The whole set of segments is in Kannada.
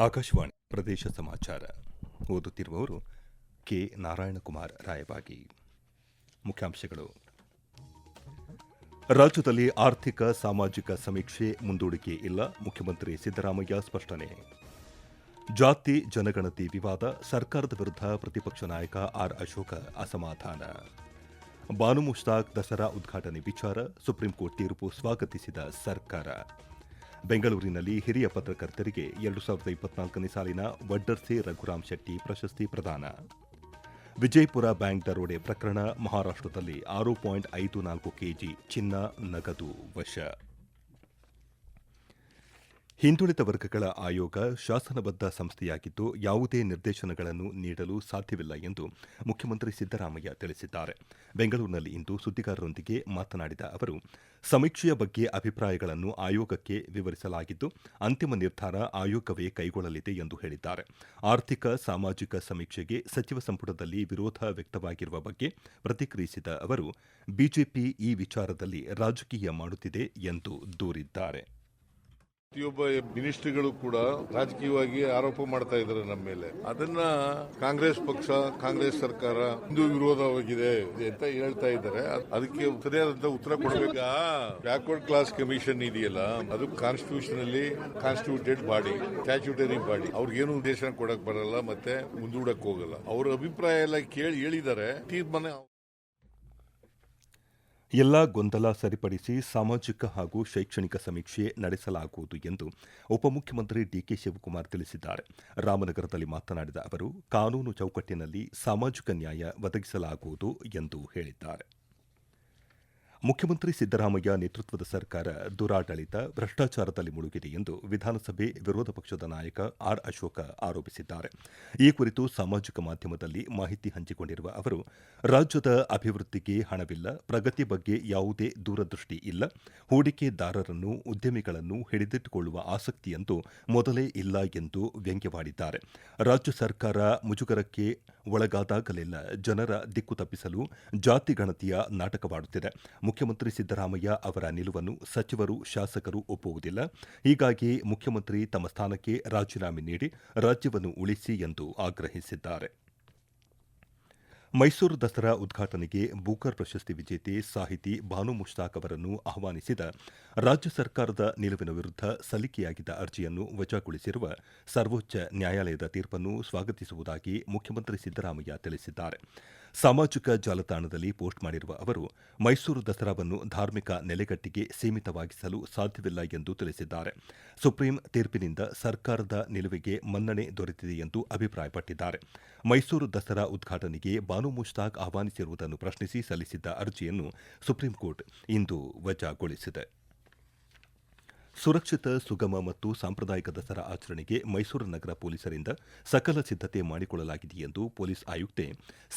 ಆಕಾಶವಾಣಿ ಪ್ರದೇಶ ಸಮಾಚಾರ ಓದುತ್ತಿರುವವರು ಕೆ ನಾರಾಯಣಕುಮಾರ್ ರಾಯಬಾಗಿ. ಮುಖ್ಯಾಂಶಗಳು. ರಾಜ್ಯದಲ್ಲಿ ಆರ್ಥಿಕ ಸಾಮಾಜಿಕ ಸಮೀಕ್ಷೆ ಮುಂದೂಡಿಕೆ ಇಲ್ಲ, ಮುಖ್ಯಮಂತ್ರಿ ಸಿದ್ದರಾಮಯ್ಯ ಸ್ಪಷ್ಟನೆ. ಜಾತಿ ಜನಗಣತಿ ವಿವಾದ, ಸರ್ಕಾರದ ವಿರುದ್ಧ ಪ್ರತಿಪಕ್ಷ ನಾಯಕ ಆರ್ ಅಶೋಕ ಅಸಮಾಧಾನ. ಬಾನು ಮುಷ್ತಾಕ್ ದಸರಾ ಉದ್ಘಾಟನೆ ವಿಚಾರ, ಸುಪ್ರೀಂಕೋರ್ಟ್ ತೀರ್ಪು ಸ್ವಾಗತಿಸಿದ ಸರ್ಕಾರ. ಬೆಂಗಳೂರಿನಲ್ಲಿ ಹಿರಿಯ ಪತ್ರಕರ್ತರಿಗೆ 2024ನೇ ಸಾಲಿನ ವಡ್ಡರ್ಸೆ ರಘುರಾಮ್ ಶೆಟ್ಟಿ ಪ್ರಶಸ್ತಿ ಪ್ರದಾನ. ವಿಜಯಪುರ ಬ್ಯಾಂಕ್ ದರೋಡೆ ಪ್ರಕರಣ, ಮಹಾರಾಷ್ಟದಲ್ಲಿ 6.54 ಕೆಜಿ ಚಿನ್ನ, ನಗದು ವಶ. ಹಿಂದುಳಿದ ವರ್ಗಗಳ ಆಯೋಗ ಶಾಸನಬದ್ಧ ಸಂಸ್ಥೆಯಾಗಿದ್ದು ಯಾವುದೇ ನಿರ್ದೇಶನಗಳನ್ನು ನೀಡಲು ಸಾಧ್ಯವಿಲ್ಲ ಎಂದು ಮುಖ್ಯಮಂತ್ರಿ ಸಿದ್ದರಾಮಯ್ಯ ತಿಳಿಸಿದ್ದಾರೆ. ಬೆಂಗಳೂರಿನಲ್ಲಿಂದು ಸುದ್ದಿಗಾರರೊಂದಿಗೆ ಮಾತನಾಡಿದ ಅವರು, ಸಮೀಕ್ಷೆಯ ಬಗ್ಗೆ ಅಭಿಪ್ರಾಯಗಳನ್ನು ಆಯೋಗಕ್ಕೆ ವಿವರಿಸಲಾಗಿದ್ದು ಅಂತಿಮ ನಿರ್ಧಾರ ಆಯೋಗವೇ ಕೈಗೊಳ್ಳಲಿದೆ ಎಂದು ಹೇಳಿದ್ದಾರೆ. ಆರ್ಥಿಕ ಸಾಮಾಜಿಕ ಸಮೀಕ್ಷೆಗೆ ಸಚಿವ ಸಂಪುಟದಲ್ಲಿ ವಿರೋಧ ವ್ಯಕ್ತವಾಗಿರುವ ಬಗ್ಗೆ ಪ್ರತಿಕ್ರಿಯಿಸಿದ ಅವರು, ಬಿಜೆಪಿ ಈ ವಿಚಾರದಲ್ಲಿ ರಾಜಕೀಯ ಮಾಡುತ್ತಿದೆ ಎಂದು ದೂರಿದ್ದಾರೆ. ಪ್ರತಿಯೊಬ್ಬ ಮಿನಿಸ್ಟ್ರಿಗಳು ಕೂಡ ರಾಜಕೀಯವಾಗಿ ಆರೋಪ ಮಾಡ್ತಾ ಇದ್ದಾರೆ ನಮ್ಮ ಮೇಲೆ. ಅದನ್ನ ಕಾಂಗ್ರೆಸ್ ಪಕ್ಷ, ಕಾಂಗ್ರೆಸ್ ಸರ್ಕಾರ ಹಿಂದೂ ವಿರೋಧವಾಗಿದೆ ಅಂತ ಹೇಳ್ತಾ ಇದ್ದಾರೆ. ಅದಕ್ಕೆ ಸರಿಯಾದಂತ ಉತ್ತರ ಕೊಡಬೇಕಾ? ಬ್ಯಾಕ್ವರ್ಡ್ ಕ್ಲಾಸ್ ಕಮಿಷನ್ ಇದೆಯಲ್ಲ, ಅದು ಕಾನ್ಸ್ಟಿಟ್ಯೂಷನ್ ಅಲ್ಲಿ ಕಾನ್ಸ್ಟಿಟ್ಯೂಟೆಡ್ ಬಾಡಿ, ಸ್ಟ್ಯಾಚ್ಯೂಟರಿ ಬಾಡಿ. ಅವ್ರಿಗೇನು ನಿರ್ದೇಶನ ಕೊಡಕ್ ಬರಲ್ಲ, ಮತ್ತೆ ಮುಂದೂಡಕ್ ಹೋಗಲ್ಲ. ಅವ್ರ ಅಭಿಪ್ರಾಯ ಎಲ್ಲ ಕೇಳಿ ಹೇಳಿದ್ದಾರೆ. ತೀರ್ಮಾನ ಎಲ್ಲ ಗೊಂದಲ ಸರಿಪಡಿಸಿ ಸಾಮಾಜಿಕ ಹಾಗೂ ಶೈಕ್ಷಣಿಕ ಸಮೀಕ್ಷೆ ನಡೆಸಲಾಗುವುದು ಎಂದು ಉಪಮುಖ್ಯಮಂತ್ರಿ ಡಿಕೆ ಶಿವಕುಮಾರ್ ತಿಳಿಸಿದ್ದಾರೆ. ರಾಮನಗರದಲ್ಲಿ ಮಾತನಾಡಿದ ಅವರು, ಕಾನೂನು ಚೌಕಟ್ಟಿನಲ್ಲಿ ಸಾಮಾಜಿಕ ನ್ಯಾಯ ಒದಗಿಸಲಾಗುವುದು ಎಂದು ಹೇಳಿದ್ದಾರೆ. ಮುಖ್ಯಮಂತ್ರಿ ಸಿದ್ದರಾಮಯ್ಯ ನೇತೃತ್ವದ ಸರ್ಕಾರ ದುರಾಡಳಿತ, ಭ್ರಷ್ಟಾಚಾರದಲ್ಲಿ ಮುಳುಗಿದೆ ಎಂದು ವಿಧಾನಸಭೆ ವಿರೋಧ ಪಕ್ಷದ ನಾಯಕ ಆರ್ ಅಶೋಕ ಆರೋಪಿಸಿದ್ದಾರೆ. ಈ ಕುರಿತು ಸಾಮಾಜಿಕ ಮಾಧ್ಯಮದಲ್ಲಿ ಮಾಹಿತಿ ಹಂಚಿಕೊಂಡಿರುವ ಅವರು, ರಾಜ್ಯದ ಅಭಿವೃದ್ಧಿಗೆ ಹಣವಿಲ್ಲ, ಪ್ರಗತಿ ಬಗ್ಗೆ ಯಾವುದೇ ದೂರದೃಷ್ಟಿ ಇಲ್ಲ, ಹೂಡಿಕೆದಾರರನ್ನು, ಉದ್ಯಮಿಗಳನ್ನು ಹಿಡಿದಿಟ್ಟುಕೊಳ್ಳುವ ಆಸಕ್ತಿಯಂತೂ ಮೊದಲೇ ಇಲ್ಲ ಎಂದು ವ್ಯಂಗ್ಯವಾಡಿದ್ದಾರೆ. ರಾಜ್ಯ ಸರ್ಕಾರ ಮುಜುಗರಕ್ಕೆ ಒಳಗಾದಾಗಲೆಲ್ಲ ಜನರ ದಿಕ್ಕು ತಪ್ಪಿಸಲು ಜಾತಿ ಗಣತಿಯ ನಾಟಕವಾಡುತ್ತಿದೆ. ಮುಖ್ಯಮಂತ್ರಿ ಸಿದ್ದರಾಮಯ್ಯ ಅವರ ನಿಲುವನ್ನು ಸಚಿವರು, ಶಾಸಕರು ಒಪ್ಪುವುದಿಲ್ಲ. ಹೀಗಾಗಿ ಮುಖ್ಯಮಂತ್ರಿ ತಮ್ಮ ಸ್ಥಾನಕ್ಕೆ ರಾಜೀನಾಮೆ ನೀಡಿ ರಾಜ್ಯವನ್ನು ಉಳಿಸಿ ಎಂದು ಆಗ್ರಹಿಸಿದ್ದಾರೆ. ಮೈಸೂರು ದಸರಾ ಉದ್ಘಾಟನೆಗೆ ಬೂಕರ್ ಪ್ರಶಸ್ತಿ ವಿಜೇತೆ ಸಾಹಿತಿ ಬಾನು ಮುಷ್ತಾಕ್ ಅವರನ್ನು ಆಹ್ವಾನಿಸಿದ ರಾಜ್ಯ ಸರ್ಕಾರದ ನಿಲುವಿನ ವಿರುದ್ಧ ಸಲ್ಲಿಕೆಯಾಗಿದ್ದ ಅರ್ಜಿಯನ್ನು ವಜಾಗೊಳಿಸಿರುವ ಸರ್ವೋಚ್ಚ ನ್ಯಾಯಾಲಯದ ತೀರ್ಪನ್ನು ಸ್ವಾಗತಿಸುವುದಾಗಿ ಮುಖ್ಯಮಂತ್ರಿ ಸಿದ್ದರಾಮಯ್ಯ ತಿಳಿಸಿದ್ದಾರೆ. ಸಾಮಾಜಿಕ ಜಾಲತಾಣದಲ್ಲಿ ಪೋಸ್ಟ್ ಮಾಡಿರುವ ಅವರು, ಮೈಸೂರು ದಸರಾವನ್ನು ಧಾರ್ಮಿಕ ನೆಲೆಗಟ್ಟಿಗೆ ಸೀಮಿತವಾಗಿಸಲು ಸಾಧ್ಯವಿಲ್ಲ ಎಂದು ತಿಳಿಸಿದ್ದಾರೆ. ಸುಪ್ರೀಂ ತೀರ್ಪಿನಿಂದ ಸರ್ಕಾರದ ನಿಲುವಿಗೆ ಮನ್ನಣೆ ದೊರೆತಿದೆ ಎಂದು ಅಭಿಪ್ರಾಯಪಟ್ಟಿದ್ದಾರೆ. ಮೈಸೂರು ದಸರಾ ಉದ್ಘಾಟನೆಗೆ ಬಾನು ಮುಷ್ತಾಕ್ ಆಹ್ವಾನಿಸಿರುವುದನ್ನು ಪ್ರಶ್ನಿಸಿ ಸಲ್ಲಿಸಿದ್ದ ಅರ್ಜಿಯನ್ನು ಸುಪ್ರೀಂಕೋರ್ಟ್ ಇಂದು ವಜಾಗೊಳಿಸಿದೆ. ಸುರಕ್ಷಿತ, ಸುಗಮ ಮತ್ತು ಸಾಂಪ್ರದಾಯಿಕ ದಸರಾ ಆಚರಣೆಗೆ ಮೈಸೂರು ನಗರ ಪೊಲೀಸರಿಂದ ಸಕಲ ಸಿದ್ದತೆ ಮಾಡಿಕೊಳ್ಳಲಾಗಿದೆ ಎಂದು ಪೊಲೀಸ್ ಆಯುಕ್ತೆ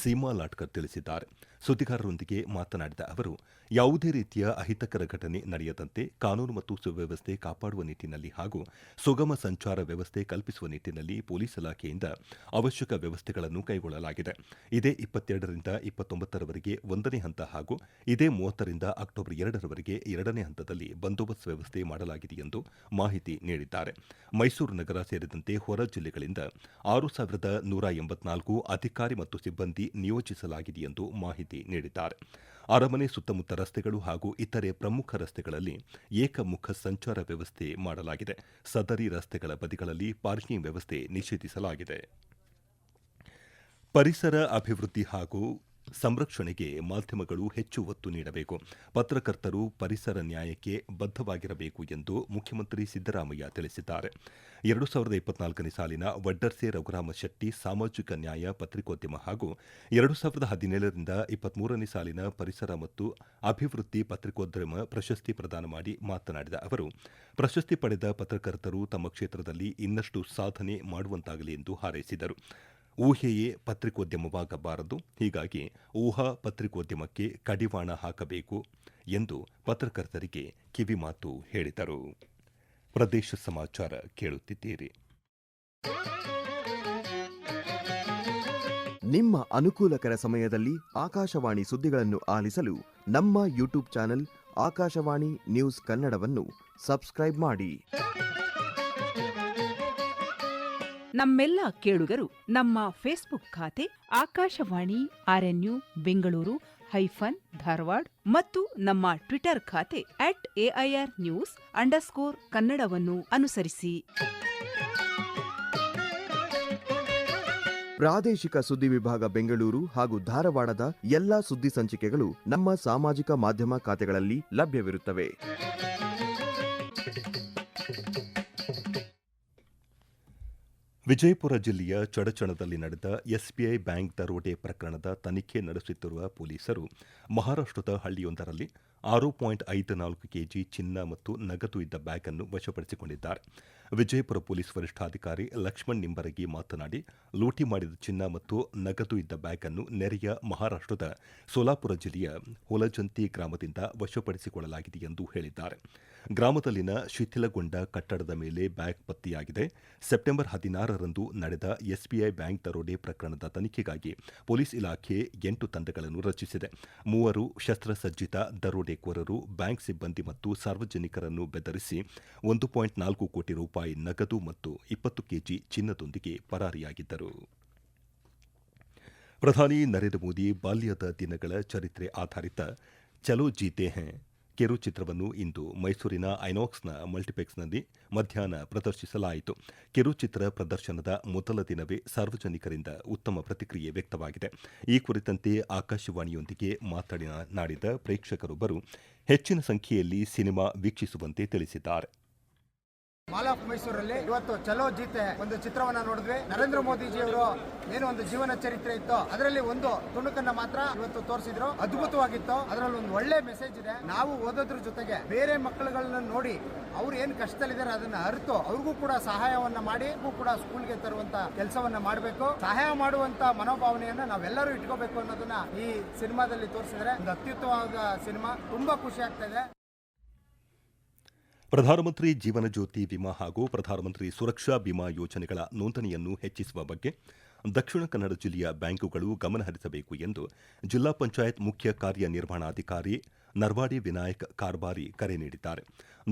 ಸೀಮಾ ಲಾಟ್ಕರ್ ತಿಳಿಸಿದ್ದಾರೆ. ಸುದ್ದಿಗಾರರೊಂದಿಗೆ ಮಾತನಾಡಿದ ಅವರು, ಯಾವುದೇ ರೀತಿಯ ಅಹಿತಕರ ಘಟನೆ ನಡೆಯದಂತೆ ಕಾನೂನು ಮತ್ತು ಸುವ್ಯವಸ್ಥೆ ಕಾಪಾಡುವ ನಿಟ್ಟಿನಲ್ಲಿ ಹಾಗೂ ಸುಗಮ ಸಂಚಾರ ವ್ಯವಸ್ಥೆ ಕಲ್ಪಿಸುವ ನಿಟ್ಟಿನಲ್ಲಿ ಪೊಲೀಸ್ ಇಲಾಖೆಯಿಂದ ಅವಶ್ಯಕ ವ್ಯವಸ್ಥೆಗಳನ್ನು ಕೈಗೊಳ್ಳಲಾಗಿದೆ. ಇದೇ 22ರಿಂದ 29ರವರೆಗೆ 1ನೇ ಹಂತ ಹಾಗೂ ಇದೇ 30ರಿಂದ ಅಕ್ಟೋಬರ್ 2ರವರೆಗೆ 2ನೇ ಹಂತದಲ್ಲಿ ಬಂದೋಬಸ್ತ್ ವ್ಯವಸ್ಥೆ ಮಾಡಲಾಗಿದೆ ಎಂದು ಮಾಹಿತಿ ನೀಡಿದ್ದಾರೆ. ಮೈಸೂರು ನಗರ ಸೇರಿದಂತೆ ಹೊರ ಜಿಲ್ಲೆಗಳಿಂದ 6,184 ಅಧಿಕಾರಿ ಮತ್ತು ಸಿಬ್ಬಂದಿ ನಿಯೋಜಿಸಲಾಗಿದೆ ಎಂದು ಮಾಹಿತಿ ನೀಡಿದ್ದಾರೆ. ಅರಮನೆ ಸುತ್ತಮುತ್ತ ರಸ್ತೆಗಳು ಹಾಗೂ ಇತರೆ ಪ್ರಮುಖ ರಸ್ತೆಗಳಲ್ಲಿ ಏಕಮುಖ ಸಂಚಾರ ವ್ಯವಸ್ಥೆ ಮಾಡಲಾಗಿದೆ. ಸದರಿ ರಸ್ತೆಗಳ ಬದಿಗಳಲ್ಲಿ ಪಾರ್ಕಿಂಗ್ ವ್ಯವಸ್ಥೆ ನಿಷೇಧಿಸಲಾಗಿದೆ. ಪರಿಸರ ಅಭಿವೃದ್ಧಿ ಹಾಗೂ ಸಂರಕ್ಷಣೆಗೆ ಮಾಧ್ಯಮಗಳು ಹೆಚ್ಚು ಒತ್ತು ನೀಡಬೇಕು, ಪತ್ರಕರ್ತರು ಪರಿಸರ ನ್ಯಾಯಕ್ಕೆ ಬದ್ಧವಾಗಿರಬೇಕು ಎಂದು ಮುಖ್ಯಮಂತ್ರಿ ಸಿದ್ದರಾಮಯ್ಯ ತಿಳಿಸಿದ್ದಾರೆ. 2024ನೇ ಸಾಲಿನ ವಡ್ಡರ್ಸೆ ರಘುರಾಮ ಶೆಟ್ಟಿ ಸಾಮಾಜಿಕ ನ್ಯಾಯ ಪತ್ರಿಕೋದ್ಯಮ ಹಾಗೂ 2017ರಿಂದ 23ನೇ ಸಾಲಿನ ಪರಿಸರ ಮತ್ತು ಅಭಿವೃದ್ಧಿ ಪತ್ರಿಕೋದ್ಯಮ ಪ್ರಶಸ್ತಿ ಪ್ರದಾನ ಮಾಡಿ ಮಾತನಾಡಿದ ಅವರು, ಪ್ರಶಸ್ತಿ ಪಡೆದ ಪತ್ರಕರ್ತರು ತಮ್ಮ ಕ್ಷೇತ್ರದಲ್ಲಿ ಇನ್ನಷ್ಟು ಸಾಧನೆ ಮಾಡುವಂತಾಗಲಿ ಎಂದು ಹಾರೈಸಿದರು. ಊಹೆಯೇ ಪತ್ರಿಕೋದ್ಯಮವಾಗಬಾರದು, ಹೀಗಾಗಿ ಊಹಾ ಪತ್ರಿಕೋದ್ಯಮಕ್ಕೆ ಕಡಿವಾಣ ಹಾಕಬೇಕು ಎಂದು ಪತ್ರಕರ್ತರಿಗೆ ಕಿವಿಮಾತು ಹೇಳಿದರು. ಪ್ರದೇಶ ಸಮಾಚಾರ ಕೇಳುತ್ತಿದ್ದೀರಿ. ನಿಮ್ಮ ಅನುಕೂಲಕರ ಸಮಯದಲ್ಲಿ ಆಕಾಶವಾಣಿ ಸುದ್ದಿಗಳನ್ನು ಆಲಿಸಲು ನಮ್ಮ ಯೂಟ್ಯೂಬ್ ಚಾನೆಲ್ ಆಕಾಶವಾಣಿ ನ್ಯೂಸ್ ಕನ್ನಡವನ್ನು ಸಬ್ಸ್ಕ್ರೈಬ್ ಮಾಡಿ. ನಮ್ಮೆಲ್ಲ ಕೇಳುಗರು ನಮ್ಮ ಫೇಸ್ಬುಕ್ ಖಾತೆ ಆಕಾಶವಾಣಿ ಆರ್ಎನ್ಯು ಬೆಂಗಳೂರು ಧಾರವಾಡ ಮತ್ತು ನಮ್ಮ ಟ್ವಿಟರ್ ಖಾತೆ @AIRnews_ಕನ್ನಡವನ್ನು ಅನುಸರಿಸಿ. ಪ್ರಾದೇಶಿಕ ಸುದ್ದಿ ವಿಭಾಗ ಬೆಂಗಳೂರು ಹಾಗೂ ಧಾರವಾಡದ ಎಲ್ಲಾ ಸುದ್ದಿ ಸಂಚಿಕೆಗಳು ನಮ್ಮ ಸಾಮಾಜಿಕ ಮಾಧ್ಯಮ ಖಾತೆಗಳಲ್ಲಿ ಲಭ್ಯವಿರುತ್ತವೆ. ವಿಜಯಪುರ ಜಿಲ್ಲೆಯ ಚಡಚಣದಲ್ಲಿ ನಡೆದ ಎಸ್ಬಿಐ ಬ್ಯಾಂಕ್ ದರೋಡೆ ಪ್ರಕರಣದ ತನಿಖೆ ನಡೆಸುತ್ತಿರುವ ಪೊಲೀಸರು ಮಹಾರಾಷ್ಟದ ಹಳ್ಳಿಯೊಂದರಲ್ಲಿ 6.54 ಕೆಜಿ ಚಿನ್ನ ಮತ್ತು ನಗದು ಇದ್ದ ಬ್ಯಾಗ್ ಅನ್ನು ವಶಪಡಿಸಿಕೊಂಡಿದ್ದಾರೆ. ವಿಜಯಪುರ ಪೊಲೀಸ್ ವರಿಷ್ಠಾಧಿಕಾರಿ ಲಕ್ಷ್ಮಣ್ ನಿಂಬರಗಿ ಮಾತನಾಡಿ, ಲೂಟಿ ಮಾಡಿದ ಚಿನ್ನ ಮತ್ತು ನಗದು ಇದ್ದ ಬ್ಯಾಗ್ ಅನ್ನು ನೆರೆಯ ಮಹಾರಾಷ್ಟದ ಸೋಲಾಪುರ ಜಿಲ್ಲೆಯ ಹೊಲಜಂತಿ ಗ್ರಾಮದಿಂದ ವಶಪಡಿಸಿಕೊಳ್ಳಲಾಗಿದೆ ಎಂದು ಹೇಳಿದ್ದಾರೆ. ಗ್ರಾಮದಲ್ಲಿನ ಶಿಥಿಲಗೊಂಡ ಕಟ್ಟಡದ ಮೇಲೆ ಬ್ಯಾಗ್ ಪತ್ತೆಯಾಗಿದೆ. ಸೆಪ್ಟೆಂಬರ್ 16ರಂದು ನಡೆದ ಎಸ್ಬಿಐ ಬ್ಯಾಂಕ್ ದರೋಡೆ ಪ್ರಕರಣದ ತನಿಖೆಗಾಗಿ ಪೊಲೀಸ್ ಇಲಾಖೆ 8 ತಂಡಗಳನ್ನು ರಚಿಸಿದೆ. 3 ಶಸ್ತ್ರಸಜ್ಜಿತ ದರೋಡೆಕೋರರು ಬ್ಯಾಂಕ್ ಸಿಬ್ಬಂದಿ ಮತ್ತು ಸಾರ್ವಜನಿಕರನ್ನು ಬೆದರಿಸಿ 1.4 ಕೋಟಿ ರೂಪಾಯಿ ನಗದು ಮತ್ತು 20 ಕೆಜಿ ಚಿನ್ನದೊಂದಿಗೆ ಪರಾರಿಯಾಗಿದ್ದರು. ಪ್ರಧಾನಿ ನರೇಂದ್ರ ಮೋದಿ ಬಾಲ್ಯದ ದಿನಗಳ ಚರಿತ್ರೆ ಆಧಾರಿತ ಚಲೋ ಜೀತೆ ಹೈ ಕಿರುಚಿತ್ರವನ್ನು ಇಂದು ಮೈಸೂರಿನ ಐನಾಕ್ಸ್ನ ಮಲ್ಟಿಪ್ಲೆಕ್ಸ್ನಲ್ಲಿ ಮಧ್ಯಾಹ್ನ ಪ್ರದರ್ಶಿಸಲಾಯಿತು. ಕಿರುಚಿತ್ರ ಪ್ರದರ್ಶನದ ಮೊದಲ ದಿನವೇ ಸಾರ್ವಜನಿಕರಿಂದ ಉತ್ತಮ ಪ್ರತಿಕ್ರಿಯೆ ವ್ಯಕ್ತವಾಗಿದೆ. ಈ ಕುರಿತಂತೆ ಆಕಾಶವಾಣಿಯೊಂದಿಗೆ ಮಾತನಾಡಿದ ಪ್ರೇಕ್ಷಕರೊಬ್ಬರು ಹೆಚ್ಚಿನ ಸಂಖ್ಯೆಯಲ್ಲಿ ಸಿನಿಮಾ ವೀಕ್ಷಿಸುವಂತೆ ತಿಳಿಸಿದ್ದಾರೆ. ಮಾಲ್ ಆಫ್ ಮೈಸೂರಲ್ಲಿ ಇವತ್ತು ಚಲೋ ಜೀತೆ ಒಂದು ಚಿತ್ರವನ್ನ ನೋಡಿದ್ವಿ. ನರೇಂದ್ರ ಮೋದಿಜಿಯವರು ಏನು ಒಂದು ಜೀವನ ಚರಿತ್ರೆ ಇತ್ತು ಅದರಲ್ಲಿ ಒಂದು ತುಣುಕನ್ನ ಮಾತ್ರ ಇವತ್ತು ತೋರಿಸಿದ್ರು. ಅದ್ಭುತವಾಗಿತ್ತು. ಅದರಲ್ಲಿ ಒಂದು ಒಳ್ಳೆ ಮೆಸೇಜ್ ಇದೆ. ನಾವು ಓದೋದ್ರ ಜೊತೆಗೆ ಬೇರೆ ಮಕ್ಕಳುಗಳನ್ನ ನೋಡಿ ಅವ್ರು ಏನ್ ಕಷ್ಟದಲ್ಲಿದ್ದಾರೆ ಅದನ್ನ ಅರಿತು ಅವ್ರಿಗೂ ಕೂಡ ಸಹಾಯವನ್ನ ಮಾಡಿ ಕೂಡ ಸ್ಕೂಲ್ಗೆ ತರುವಂತ ಕೆಲಸವನ್ನ ಮಾಡಬೇಕು. ಸಹಾಯ ಮಾಡುವಂತ ಮನೋಭಾವನೆಯನ್ನ ನಾವೆಲ್ಲರೂ ಇಟ್ಕೋಬೇಕು ಅನ್ನೋದನ್ನ ಈ ಸಿನಿಮಾದಲ್ಲಿ ತೋರಿಸಿದ್ರೆ ಒಂದು ಅತ್ಯುತ್ತಮವಾದ ಸಿನಿಮಾ. ತುಂಬಾ ಖುಷಿ ಆಗ್ತಾ ಇದೆ. ಪ್ರಧಾನಮಂತ್ರಿ ಜೀವನ ಜ್ಯೋತಿ ವಿಮಾ ಹಾಗೂ ಪ್ರಧಾನಮಂತ್ರಿ ಸುರಕ್ಷಾ ಬಿಮಾ ಯೋಜನೆಗಳ ನೋಂದಣಿಯನ್ನು ಹೆಚ್ಚಿಸುವ ಬಗ್ಗೆ ದಕ್ಷಿಣ ಕನ್ನಡ ಜಿಲ್ಲೆಯ ಬ್ಯಾಂಕುಗಳು ಗಮನಹರಿಸಬೇಕು ಎಂದು ಜಿಲ್ಲಾ ಪಂಚಾಯತ್ ಮುಖ್ಯ ಕಾರ್ಯನಿರ್ವಹಣಾಧಿಕಾರಿ ನರ್ವಾಡಿ ವಿನಾಯಕ್ ಕಾರ್ಬಾರಿ ಕರೆ ನೀಡಿದ್ದಾರೆ.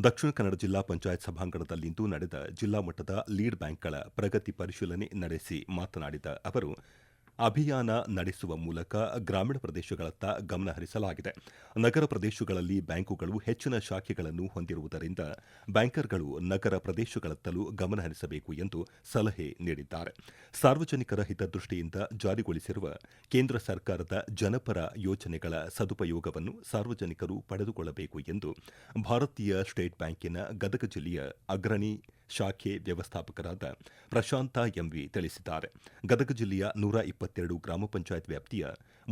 ದಕ್ಷಿಣ ಕನ್ನಡ ಜಿಲ್ಲಾ ಪಂಚಾಯತ್ ಸಭಾಂಗಣದಲ್ಲಿಂದು ನಡೆದ ಜಿಲ್ಲಾ ಮಟ್ಟದ ಲೀಡ್ ಬ್ಯಾಂಕ್ಗಳ ಪ್ರಗತಿ ಪರಿಶೀಲನೆ ನಡೆಸಿ ಮಾತನಾಡಿದ ಅವರು, ಅಭಿಯಾನ ನಡೆಸುವ ಮೂಲಕ ಗ್ರಾಮೀಣ ಪ್ರದೇಶಗಳತ್ತ ಗಮನ ಹರಿಸಲಾಗಿದೆ. ನಗರ ಪ್ರದೇಶಗಳಲ್ಲಿ ಬ್ಯಾಂಕುಗಳು ಹೆಚ್ಚಿನ ಶಾಖೆಗಳನ್ನು ಹೊಂದಿರುವುದರಿಂದ ಬ್ಯಾಂಕರ್ಗಳು ನಗರ ಪ್ರದೇಶಗಳತ್ತಲೂ ಗಮನ ಹರಿಸಬೇಕು ಎಂದು ಸಲಹೆ ನೀಡಿದ್ದಾರೆ. ಸಾರ್ವಜನಿಕರ ಹಿತದೃಷ್ಟಿಯಿಂದ ಜಾರಿಗೊಳಿಸಿರುವ ಕೇಂದ್ರ ಸರ್ಕಾರದ ಜನಪರ ಯೋಜನೆಗಳ ಸದುಪಯೋಗವನ್ನು ಸಾರ್ವಜನಿಕರು ಪಡೆದುಕೊಳ್ಳಬೇಕು ಎಂದು ಭಾರತೀಯ ಸ್ಟೇಟ್ ಬ್ಯಾಂಕಿನ ಗದಗ ಜಿಲ್ಲೆಯ ಅಗ್ರಣಿ ಶಾಖೆ ವ್ಯವಸ್ಥಾಪಕರಾದ ಪ್ರಶಾಂತ ಎಂವಿ ತಿಳಿಸಿದ್ದಾರೆ. ಗದಗ ಜಿಲ್ಲೆಯ 122 ಗ್ರಾಮ ಪಂಚಾಯತ್ ವ್ಯಾಪ್ತಿಯ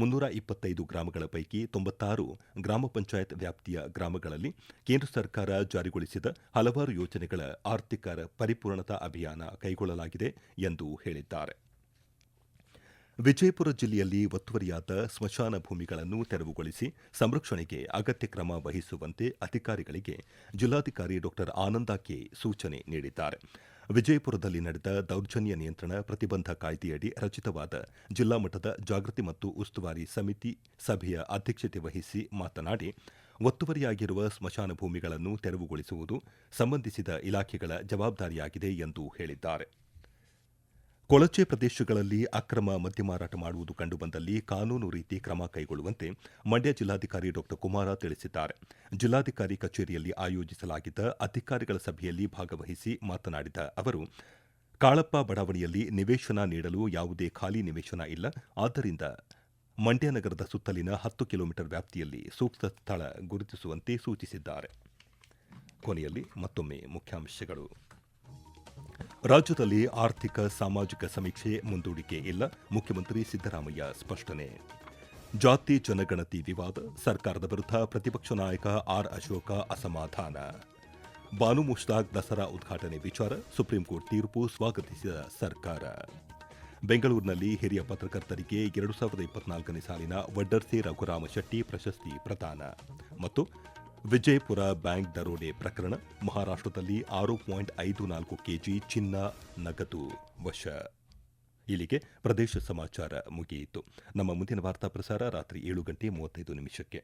325 ಗ್ರಾಮಗಳ ಪೈಕಿ 96 ಗ್ರಾಮ ಪಂಚಾಯತ್ ವ್ಯಾಪ್ತಿಯ ಗ್ರಾಮಗಳಲ್ಲಿ ಕೇಂದ್ರ ಸರ್ಕಾರ ಜಾರಿಗೊಳಿಸಿದ ಹಲವಾರು ಯೋಜನೆಗಳ ಆರ್ಥಿಕ ಪರಿಪೂರ್ಣತಾ ಅಭಿಯಾನ ಕೈಗೊಳ್ಳಲಾಗಿದೆ ಎಂದು ಹೇಳಿದ್ದಾರೆ. ವಿಜಯಪುರ ಜಿಲ್ಲೆಯಲ್ಲಿ ಒತ್ತುವರಿಯಾದ ಸ್ಮಶಾನ ಭೂಮಿಗಳನ್ನು ತೆರವುಗೊಳಿಸಿ ಸಂರಕ್ಷಣೆಗೆ ಅಗತ್ಯ ಕ್ರಮ ವಹಿಸುವಂತೆ ಅಧಿಕಾರಿಗಳಿಗೆ ಜಿಲ್ಲಾಧಿಕಾರಿ ಡಾ ಆನಂದ ಕೆ ಸೂಚನೆ ನೀಡಿದ್ದಾರೆ. ವಿಜಯಪುರದಲ್ಲಿ ನಡೆದ ದೌರ್ಜನ್ಯ ನಿಯಂತ್ರಣ ಪ್ರತಿಬಂಧ ಕಾಯ್ದೆಯಡಿ ರಚಿತವಾದ ಜಿಲ್ಲಾ ಮಟ್ಟದ ಜಾಗೃತಿ ಮತ್ತು ಉಸ್ತುವಾರಿ ಸಮಿತಿ ಸಭೆಯ ಅಧ್ಯಕ್ಷತೆ ವಹಿಸಿ ಮಾತನಾಡಿ, ಒತ್ತುವರಿಯಾಗಿರುವ ಸ್ಮಶಾನ ಭೂಮಿಗಳನ್ನು ತೆರವುಗೊಳಿಸುವುದು ಸಂಬಂಧಿಸಿದ ಇಲಾಖೆಗಳ ಜವಾಬ್ದಾರಿಯಾಗಿದೆ ಎಂದು ಹೇಳಿದ್ದಾರೆ. ಕೊಳಚೆ ಪ್ರದೇಶಗಳಲ್ಲಿ ಅಕ್ರಮ ಮದ್ಯ ಮಾರಾಟ ಮಾಡುವುದು ಕಂಡುಬಂದಲ್ಲಿ ಕಾನೂನು ರೀತಿ ಕ್ರಮ ಕೈಗೊಳ್ಳುವಂತೆ ಮಂಡ್ಯ ಜಿಲ್ಲಾಧಿಕಾರಿ ಡಾ ಕುಮಾರ ತಿಳಿಸಿದ್ದಾರೆ. ಜಿಲ್ಲಾಧಿಕಾರಿ ಕಚೇರಿಯಲ್ಲಿ ಆಯೋಜಿಸಲಾಗಿದ್ದ ಅಧಿಕಾರಿಗಳ ಸಭೆಯಲ್ಲಿ ಭಾಗವಹಿಸಿ ಮಾತನಾಡಿದ ಅವರು, ಕಾಳಪ್ಪ ಬಡಾವಣೆಯಲ್ಲಿ ನಿವೇಶನ ನೀಡಲು ಯಾವುದೇ ಖಾಲಿ ನಿವೇಶನ ಇಲ್ಲ. ಆದ್ದರಿಂದ ಮಂಡ್ಯ ನಗರದ ಸುತ್ತಲಿನ 10 ಕಿಲೋಮೀಟರ್ ವ್ಯಾಪ್ತಿಯಲ್ಲಿ ಸೂಕ್ತ ಸ್ಥಳ ಗುರುತಿಸುವಂತೆ ಸೂಚಿಸಿದ್ದಾರೆ. ಕೊನೆಯಲ್ಲಿ ಮತ್ತೊಮ್ಮೆ ಮುಖ್ಯಾಂಶಗಳು. ರಾಜ್ಯದಲ್ಲಿ ಆರ್ಥಿಕ ಸಾಮಾಜಿಕ ಸಮೀಕ್ಷೆ ಮುಂದೂಡಿಕೆ ಇಲ್ಲ, ಮುಖ್ಯಮಂತ್ರಿ ಸಿದ್ದರಾಮಯ್ಯ ಸ್ಪಷ್ಟನೆ. ಜಾತಿ ಜನಗಣತಿ ವಿವಾದ, ಸರ್ಕಾರದ ವಿರುದ್ಧ ಪ್ರತಿಪಕ್ಷ ನಾಯಕ ಆರ್ ಅಶೋಕ ಅಸಮಾಧಾನ. ಬಾನು ಮುಷ್ತಾಕ್ ದಸರಾ ಉದ್ಘಾಟನೆ ವಿಚಾರ, ಸುಪ್ರೀಂ ಕೋರ್ಟ್ ತೀರ್ಪು ಸ್ವಾಗತಿಸಿದ ಸರ್ಕಾರ. ಬೆಂಗಳೂರಿನಲ್ಲಿ ಹಿರಿಯ ಪತ್ರಕರ್ತರಿಗೆ 2024ನೇ ಸಾಲಿನ ವಡ್ಡರ್ಸೆ ರಘುರಾಮ ಶೆಟ್ಟಿ ಪ್ರಶಸ್ತಿ ಪ್ರದಾನ. ಮತ್ತು ವಿಜಯಪುರ ಬ್ಯಾಂಕ್ ದರೋಡೆ ಪ್ರಕರಣ, ಮಹಾರಾಷ್ಟದಲ್ಲಿ 6.54 ಕೆಜಿ ಚಿನ್ನ ನಗದು ವಶ. ಇಲ್ಲಿಗೆ ಪ್ರದೇಶ ಸಮಾಚಾರ ಮುಗಿಯಿತು. ನಮ್ಮ ಮುಂದಿನ ವಾರ್ತಾ ಪ್ರಸಾರ ರಾತ್ರಿ 7:35 ನಿಮಿಷಕ್ಕೆ.